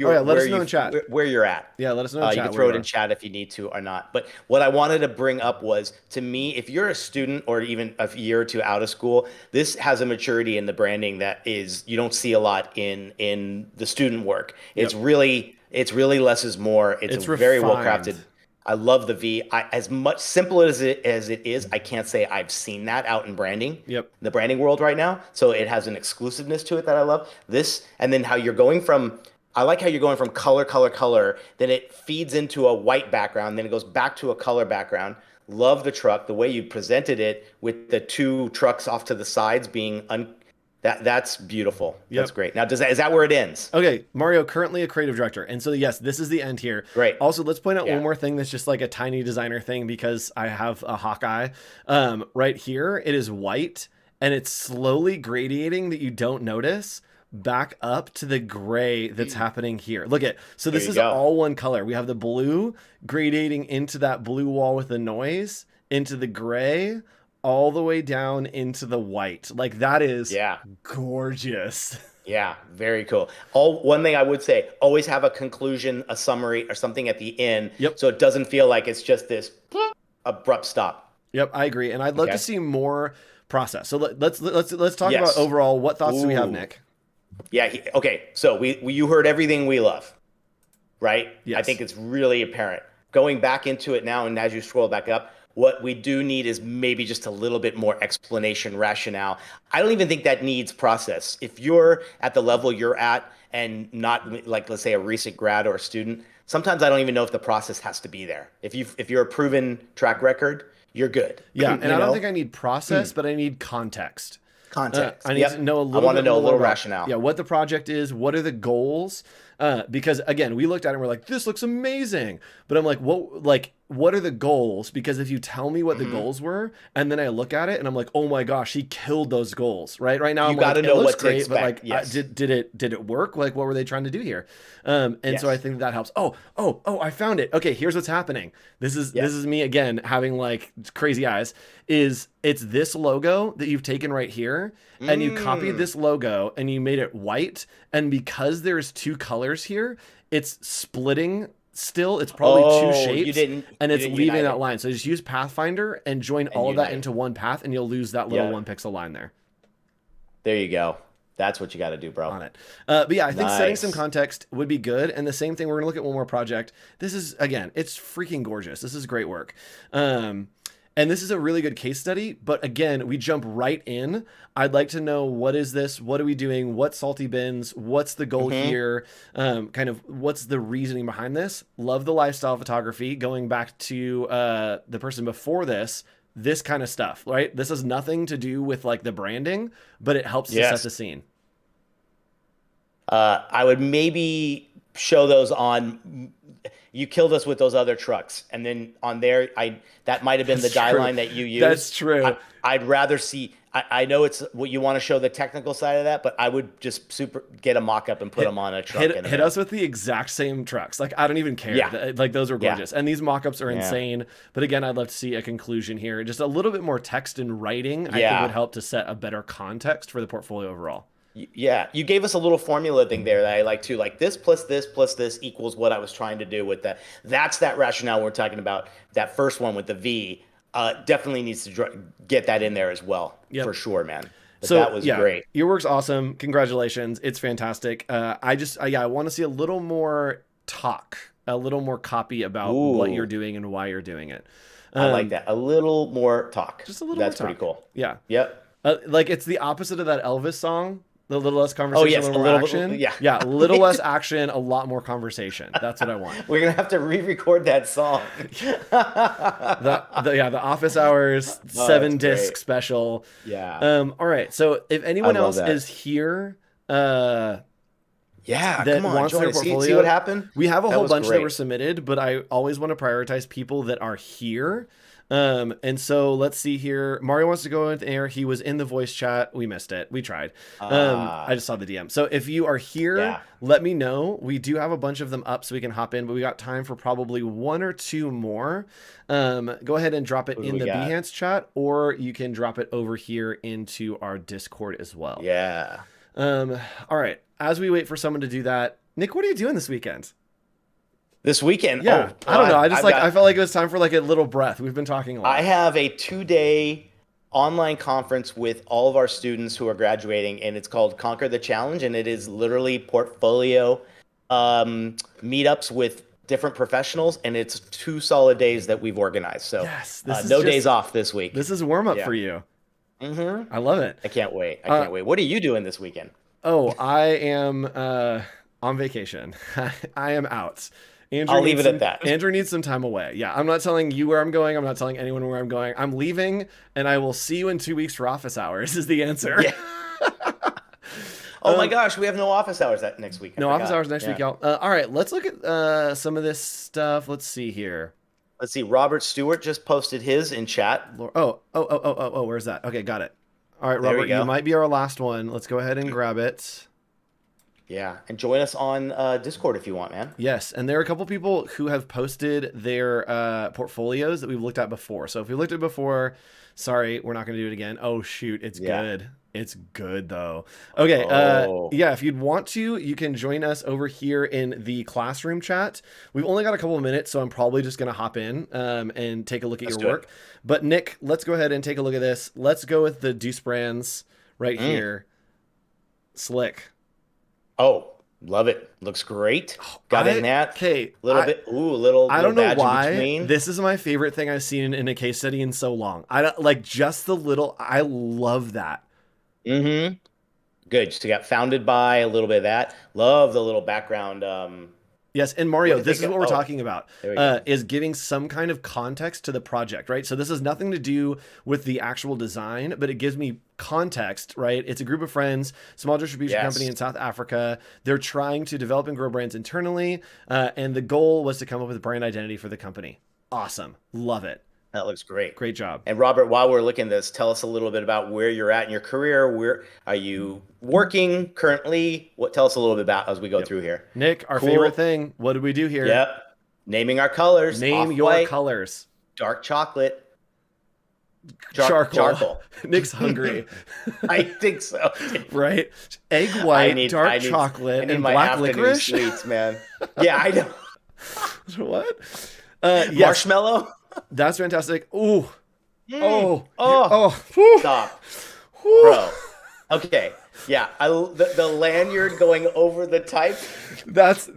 your let us know in chat. where you're at. Yeah, let us know in You chat can where throw you it in are. chat if you need to or not. But what I wanted to bring up was, to me, if you're a student or even a year or two out of school, this has a maturity in the branding that is you don't see a lot in the student work. Yep. It's really less is more. It's a It's very well refined. crafted. I love the V. As much simple as it is, I can't say I've seen that out in branding, Yep. the branding world right now. So it has an exclusiveness to it that I love. This and then how you're going from. I like how you're going from color, color, color. Then it feeds into a white background. Then it goes back to a color background. Love the truck, the way you presented it with the two trucks off to the sides being that's beautiful. That's Yep. great. Now, is that where it ends? Okay, Mario, currently a creative director. And so, yes, this is the end here. Great. Also, let's point out Yeah. one more thing that's just like a tiny designer thing because I have a Hawkeye. Right here, it is white and it's slowly gradiating that you don't notice back up to the gray that's happening here. Look at, so There this you is go. all one color. We have the blue gradiating into that blue wall with the noise, into the gray, all the way down into the white. Like that is Yeah. gorgeous. Yeah, very cool. One thing I would say, always have a conclusion, a summary, or something at the end, Yep. so it doesn't feel like it's just this abrupt stop. Yep, I agree, and I'd love to Okay. see more process. So let's talk about Yes. overall. What thoughts do we have, Ooh. Nick? Yeah. Okay. So you heard everything we love, right? I Yes. think it's really apparent. Going back into it now, and as you scroll back up, what we do need is maybe just a little bit more explanation, rationale. I don't even think that needs process. If you're at the level you're at and not like, let's say, a recent grad or a student, sometimes I don't even know if the process has to be there. If you're a proven track record, you're good. Yeah, and You I don't know? think I need process, but I need context. Context. I need Yep. to know a I little want to bit know a more little about, rationale. yeah, what the project is, what are the goals? Because again, we looked at it and we're like, this looks amazing. But I'm like, what are the goals? Because if you tell me what the Mhm. goals were, and then I look at it and I'm like, oh my gosh, he killed those goals. Right now, You I'm got like, to it know looks what to great, but like, expect. Yes. did it work? Like, what were they trying to do here? And so I Yes. think that helps. Oh, I found it. Okay, here's what's happening. This Yeah. is me again having like crazy eyes. It's this logo that you've taken right here, and you copied this logo and you made it white, and because there's two colors here, it's splitting still. It's probably two shapes, You didn't. and You it's didn't leaving unite that it. line. So just use Pathfinder and join And all of that unite. into one path, and you'll lose that little Yeah. 1 pixel line there There you go. That's what you got to do, bro. on it. But yeah, I think setting some Nice. context would be good. And the same thing, we're gonna look at one more project. This is again, it's freaking gorgeous. This is great work. And this is a really good case study, but again, we jump right in. I'd like to know, what is this? What are we doing? What salty bins? What's the goal here? Kind of what's the reasoning behind this? Love the lifestyle photography. Going back to the person before this kind of stuff, right? This has nothing to do with like the branding, but it helps to set Yes. the scene. I would maybe show those on. You killed us with those other trucks, and then on there, that might have been That's the die true. line that you used. That's true. I'd rather see. I know it's what you want to show the technical side of that, but I would just get a mock up and put them on a truck. Hit us with the exact same trucks. Like, I don't even care. Yeah. Like, those are Yeah. gorgeous. And these mock-ups are Yeah. insane. But again, I'd love to see a conclusion here. Just a little bit more text and writing, I think Yeah. would help to set a better context for the portfolio overall. Yeah, you gave us a little formula thing there that I like too. Like this plus this equals what I was trying to do with that. That's that rationale we're talking about. That first one with the V. Definitely needs to get that in there as well, Yep. for sure, man. But So that was yeah, great. your work's awesome. Congratulations. It's fantastic. I want to see a little more talk, a little more copy about what you're Ooh, doing and why you're doing it. I like Um, that. A little more talk. just a little more That's pretty talk. cool. Yeah. Yep. Like it's the opposite of that Elvis song. A little less Oh conversation, a yes, little a more little bit. action. Yeah. Yeah, a little less action, a lot more conversation. That's what I want. We're gonna have to re-record that song. The office hours Oh, that's 7 disc great. special. Yeah, All right. So if I anyone love else that. is here, uh, Yeah, that come on, wants join their us. See what portfolio, happened? we have a That whole was bunch that were great. submitted, but I always want to prioritize people that are here. And so let's see here. Mario wants to go in air. He was in the voice chat. We missed it. We tried. I just saw the DM. So if you are here, Yeah, let me know. We do have a bunch of them up so we can hop in, but we got time for probably one or two more. Go ahead and drop it who do in we the got? Behance chat, or you can drop it over here into our Discord as well. Yeah. All right. As we wait for someone to do that, Nick, what are you doing this weekend? This weekend, Yeah, oh, I well, don't know. I've I got felt like it was time for like a little breath. We've been talking a I lot. have a 2-day online conference with all of our students who are graduating, and it's called Conquer the Challenge, and it is literally portfolio meetups with different professionals, and it's 2 solid days that we've organized. So Yes, this is no days just off this week. this is warm up Yeah. for you. Mm-hmm. I love it. I can't wait. I Uh, can't wait. What are you doing this weekend? oh, I am on vacation. I am out. I'll leave it at that. Andrew needs some time away. Yeah, I'm not telling you where I'm going. I'm not telling anyone where I'm going. I'm leaving, and I will see you in 2 weeks for office hours. Is the answer. Yeah. Oh my gosh, we have no office hours that next week. I No office forgot. hours next Yeah. week, y'all. All right, let's look at some of this stuff. Let's see here. Let's see. Robert Stewart just posted his in chat. Where's that? Okay, got it. All right, There we Robert, you go. might be our last one. Let's go ahead and grab it. Yeah, and join us on Discord if you want, man. Yes, and there are a couple people who have posted their portfolios that we've looked at before. So if we looked at it before, sorry, we're not going to do it again. Oh shoot, it's Yeah. good. It's good though. Okay, Oh. yeah, if you'd want to, you can join us over here in the classroom chat. We've only got a couple of minutes, so I'm probably just going to hop in and take a look at Let's your do it. work. But Nick, let's go ahead and take a look at this. Let's go with the Deuce Brands right here. Slick. Oh, love it. Looks great. Got in that. Okay, Little bit. Ooh, little. I don't little know badge in why. between. This is my favorite thing I've seen in a case study in so long. I don't like just the little. I love that. Mm-hmm. Good. So you got founded by a little bit of that. Love the little background. Yes, and What Mario, did this they is go- what we're oh, talking about. there we go. Is giving some kind of context to the project, right? So this has nothing to do with the actual design, but it gives me context, right? It's a group of friends, small distribution Yes. company in South Africa. They're trying to develop and grow brands internally, and the goal was to come up with a brand identity for the company. Awesome, love it, That looks great. great job. And Robert, while we're looking at this, tell us a little bit about where you're at in your career. Where are you working currently? Tell us a little bit about as we go through here. Nick, our Cool. favorite thing. What did we do here? Yep. Naming our colors. Name your Off-white, colors. dark chocolate. Charcoal. Charcoal. Nick's hungry, I think so. right? Egg white, dark I need chocolate, and my black afternoon licorice. sweets, man. Yeah, I know. What? Yes, Marshmallow. that's fantastic. Ooh, Oh, whew, stop, whew. bro. Okay, yeah. The lanyard going over the type. That's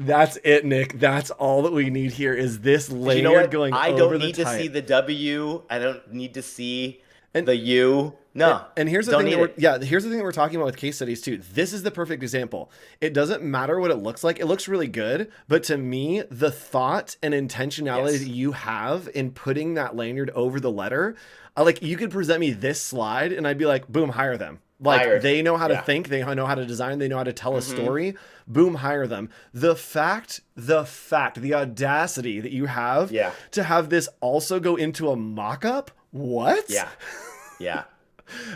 it, Nick. That's all that we need here is this lanyard You know what? going I over don't the need to type. see the W. I don't need to see And- the U. No. And here's the don't thing need that it. here's the thing that we're talking about with case studies too. This is the perfect example. It doesn't matter what it looks like. It looks really good, but to me, the thought and intentionality Yes. that you have in putting that lanyard over the letter, like you could present me this slide and I'd be like, boom, hire them. Like Hire. they know how to Yeah. think, they know how to design, they know how to tell a story. Boom, hire them. The audacity that you have Yeah. to have this also go into a mock-up. What? Yeah. Yeah.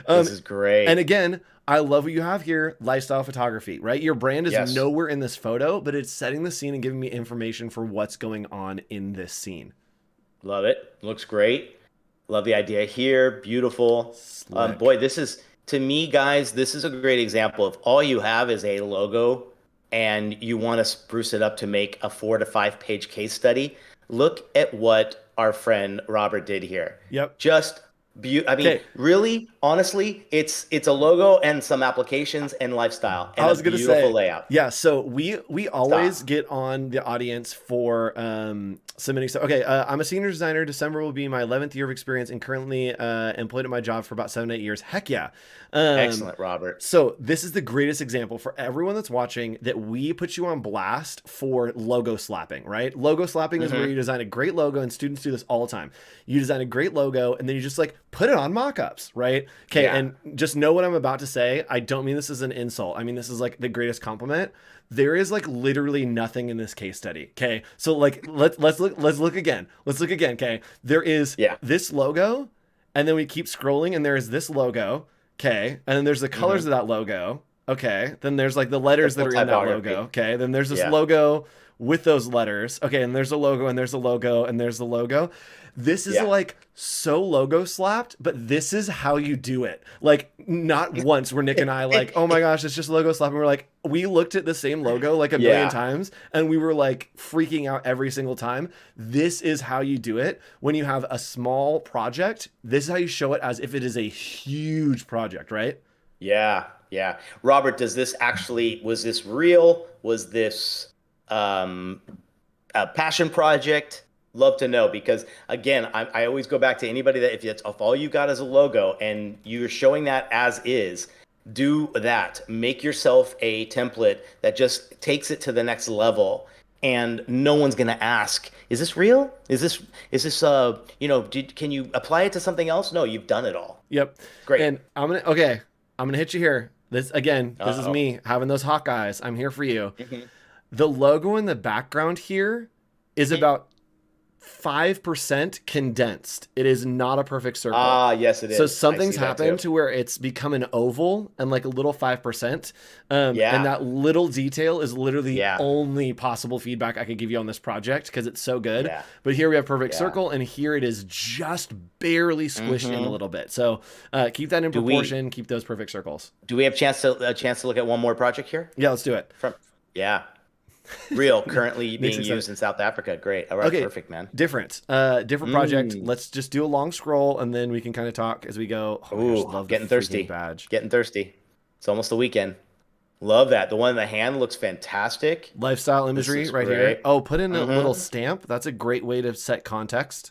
This is great. And again, I love what you have here, lifestyle photography, right? Your brand is Yes. nowhere in this photo, but it's setting the scene and giving me information for what's going on in this scene. Love it. Looks great. Love the idea here. Beautiful. Slick. Boy, this is, to me, guys, this is a great example of all you have is a logo and you want to spruce it up to make a 4 to 5 page case study. Look at what our friend Robert did here. Yep. Just I mean, Okay. really, honestly, it's a logo and some applications and lifestyle I and a was gonna beautiful say, layout. yeah. So we always Stop. get on the audience for submitting stuff. Okay, I'm a senior designer. December will be my 11th year of experience, and currently employed at my job for about 7 to 8 years. Heck yeah. Excellent, Robert. So this is the greatest example for everyone that's watching that we put you on blast for logo slapping, right? Logo slapping is where you design a great logo, and students do this all the time. You design a great logo, and then you just like put it on mockups, right? Okay, Yeah. and just know what I'm about to say. I don't mean this as an insult. I mean this is like the greatest compliment. There is like literally nothing in this case study. Okay, so like let's look again. Let's look again. Okay, there is Yeah. this logo, and then we keep scrolling, and there is this logo. Okay, and then there's the colors of that logo. Okay, then there's like the letters The that full are in that typography. logo. Okay, then there's this Yeah. logo with those letters. Okay, and there's a logo, and there's a logo, and there's the logo. This is Yeah. like so logo slapped, but this is how you do it. Like not once were Nick and I like, oh my gosh, it's just logo slapping. We're like, we looked at the same logo like a million Yeah. times, and we were like freaking out every single time. This is how you do it when you have a small project. This is how you show it as if it is a huge project, right? Yeah, yeah. Robert, was this real? Was this a passion project? Love to know because again, I always go back to anybody that if all you got is a logo and you're showing that as is, do that. Make yourself a template that just takes it to the next level. And no one's gonna ask, is this real? Is this can you apply it to something else? No, you've done it all. Yep. Great. And I'm gonna hit you here. This again, this is Uh-oh. me having those hawk eyes. I'm here for you. The logo in the background here is about 5% condensed. It is not a perfect circle. Ah, yes, it is. So I something's see that happened too. to where it's become an oval and like a little 5%. Yeah. And that little detail is literally the Yeah. only possible feedback I could give you on this project because it's so good. Yeah. But here we have perfect Yeah. circle, and here it is just barely squished in a little bit. So keep that in Do we- proportion. Keep those perfect circles. Do we have a chance to look at one more project here? Yeah, let's do it. Yeah. Real, currently being excited. used in South Africa. Great. All right, Okay. perfect, man. Different project. Let's just do a long scroll, and then we can kind of talk as we go. Oh my gosh, Ooh, love the getting freaking thirsty. badge. Getting thirsty. It's almost the weekend. Love that. The one in the hand looks fantastic. Lifestyle imagery is right here. great. Oh, put in a little stamp. That's a great way to set context.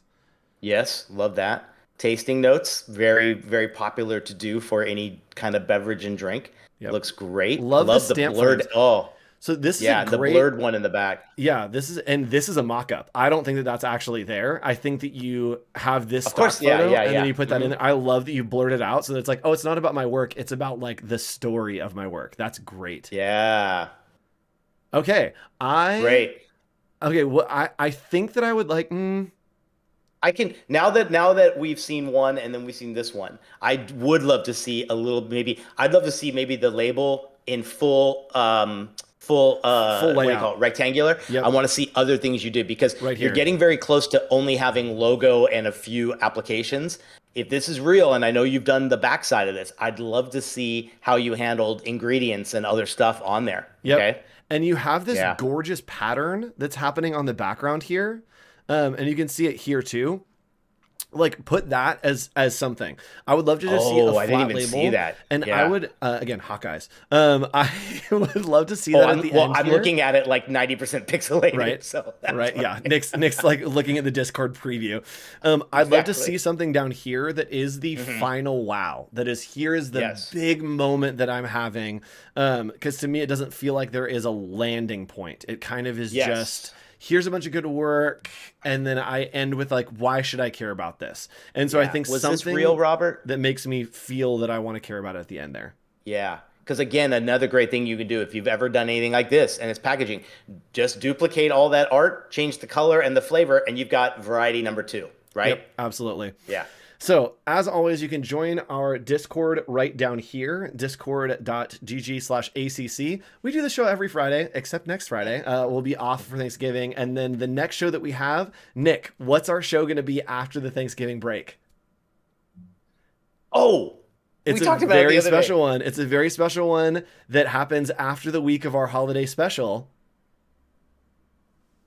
Yes, love that. Tasting notes, very, very popular to do for any kind of beverage and drink. Yep. Looks great. Love the the stamp blurred. frames. Oh, So this yeah, is a the great. blurred one in the back. Yeah, this is a mock-up. I don't think that that's actually there. I think that you have this stock course, yeah, photo yeah, and yeah. then you put that in there. I love that you blurred it out so that it's like, oh, it's not about my work. It's about like the story of my work. That's great. Yeah, Okay, great. Okay, well, I think that I would like. I can now that we've seen one and then we've seen this one. I would love to see a little maybe. I'd love to see maybe the label in full what do you layout. call it, rectangular. Yep. I want to see other things you did because Right you're here. getting very close to only having logo and a few applications. If this is real, and I know you've done the backside of this, I'd love to see how you handled ingredients and other stuff on there. Yep. Okay. And you have this Yeah. gorgeous pattern that's happening on the background here, and you can see it here too. Like put that as something. I would love to just see a Oh, flat I didn't even label. see that. And Yeah. I would again Hawkeyes. I would love to see Oh, that at the end. I'm here. looking at it like 90% pixelated. Right. So that's Right. Yeah. fine. Nick's like looking at the Discord preview. I'd love to Exactly. see something down here that is the final wow. That is here is the Yes. big moment that I'm having. Because to me it doesn't feel like there is a landing point. It kind of is Yes. just here's a bunch of good work, and then I end with like, why should I care about this? And so I Yeah. think Was something this real, Robert? that makes me feel that I want to care about it at the end there. Yeah. Because again, another great thing you can do if you've ever done anything like this and it's packaging, just duplicate all that art, change the color and the flavor, and you've got variety number 2, right? Yep, absolutely. Yeah. So, as always, you can join our Discord right down here, discord.gg/ACC. We do the show every Friday, except next Friday. We'll be off for Thanksgiving. And then the next show that we have, Nick, what's our show going to be after the Thanksgiving break? Oh, It's we a talked about it very the other special day. one. It's a very special one that happens after the week of our holiday special.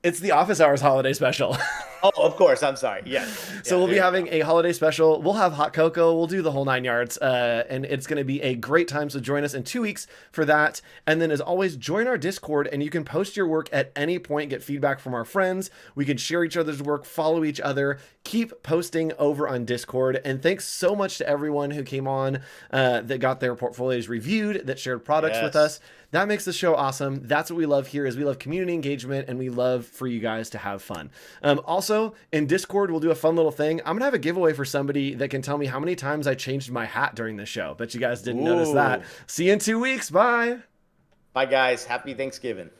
It's the office hours holiday special. Oh, of course. I'm sorry. Yes. So Yeah, we'll there be you having go. a holiday special. We'll have hot cocoa. We'll do the whole 9 yards. And it's going to be a great time. So join us in 2 weeks for that. And then, as always, join our Discord, and you can post your work at any point, get feedback from our friends. We can share each other's work, follow each other, keep posting over on Discord. And thanks so much to everyone who came on that got their portfolios reviewed, that shared products with Yes. us. That makes the show awesome. That's what we love here. Is we love community engagement, and we love for you guys to have fun. Also, in Discord, we'll do a fun little thing. I'm gonna have a giveaway for somebody that can tell me how many times I changed my hat during the show. Bet you guys didn't notice that. Ooh. See you in 2 weeks. Bye. Bye, guys. Happy Thanksgiving.